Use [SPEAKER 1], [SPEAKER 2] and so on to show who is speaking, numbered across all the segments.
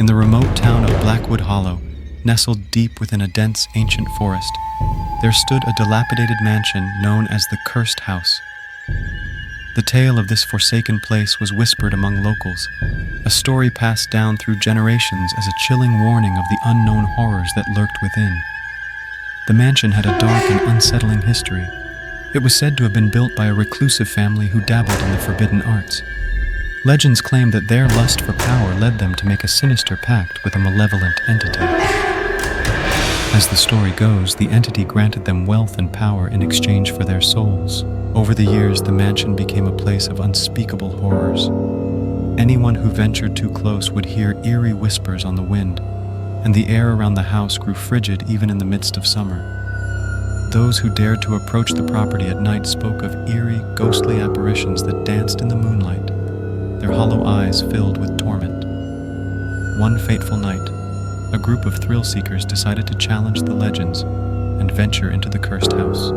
[SPEAKER 1] In the remote town of Blackwood Hollow, nestled deep within a dense ancient forest, there stood a dilapidated mansion known as the Cursed House. The tale of this forsaken place was whispered among locals, a story passed down through generations as a chilling warning of the unknown horrors that lurked within. The mansion had a dark and unsettling history. It was said to have been built by a reclusive family who dabbled in the forbidden arts. Legends claim that their lust for power led them to make a sinister pact with a malevolent entity. As the story goes, the entity granted them wealth and power in exchange for their souls. Over the years, the mansion became a place of unspeakable horrors. Anyone who ventured too close would hear eerie whispers on the wind, and the air around the house grew frigid even in the midst of summer. Those who dared to approach the property at night spoke of eerie, ghostly apparitions that danced in the moonlight, their hollow eyes filled with torment. One fateful night, a group of thrill-seekers decided to challenge the legends and venture into the cursed house.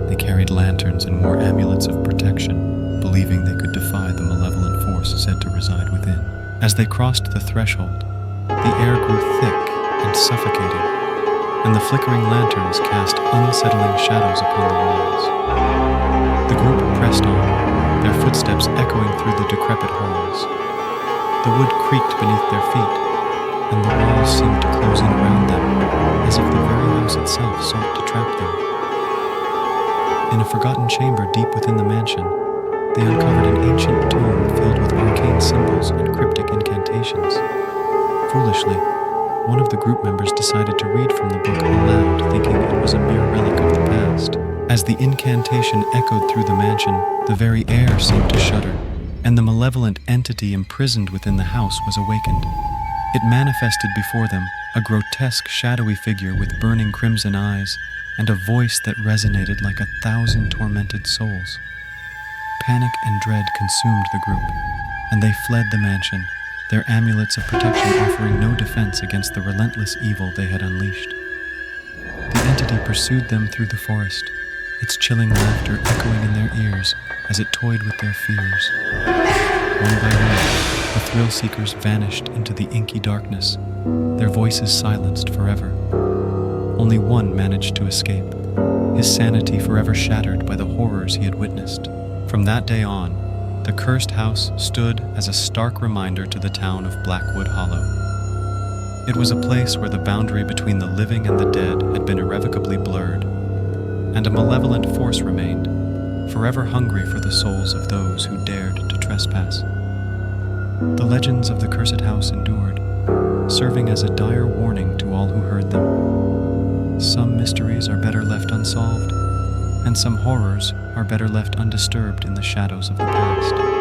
[SPEAKER 1] They carried lanterns and wore amulets of protection, believing they could defy the malevolent force said to reside within. As they crossed the threshold, the air grew thick and suffocating, and the flickering lanterns cast unsettling shadows upon the walls. The group pressed on, their footsteps echoing through the decrepit halls. The wood creaked beneath their feet, and the walls seemed to close in around them, as if the very house itself sought to trap them. In a forgotten chamber deep within the mansion, they uncovered an ancient tome filled with arcane symbols and cryptic incantations. Foolishly, one of the group members decided to read from the book aloud, thinking it was a mere relic of the past. As the incantation echoed through the mansion, the very air seemed to shudder, and the malevolent entity imprisoned within the house was awakened. It manifested before them, a grotesque, shadowy figure with burning crimson eyes and a voice that resonated like 1,000 tormented souls. Panic and dread consumed the group, and they fled the mansion, their amulets of protection offering no defense against the relentless evil they had unleashed. The entity pursued them through the forest, its chilling laughter echoing in their ears as it toyed with their fears. One by one, the thrill-seekers vanished into the inky darkness, their voices silenced forever. Only one managed to escape, his sanity forever shattered by the horrors he had witnessed. From that day on, the cursed house stood as a stark reminder to the town of Blackwood Hollow. It was a place where the boundary between the living and the dead had been irrevocably blurred, and a malevolent force remained, forever hungry for the souls of those who dared to trespass. The legends of the cursed house endured, serving as a dire warning to all who heard them. Some mysteries are better left unsolved, and some horrors are better left undisturbed in the shadows of the past.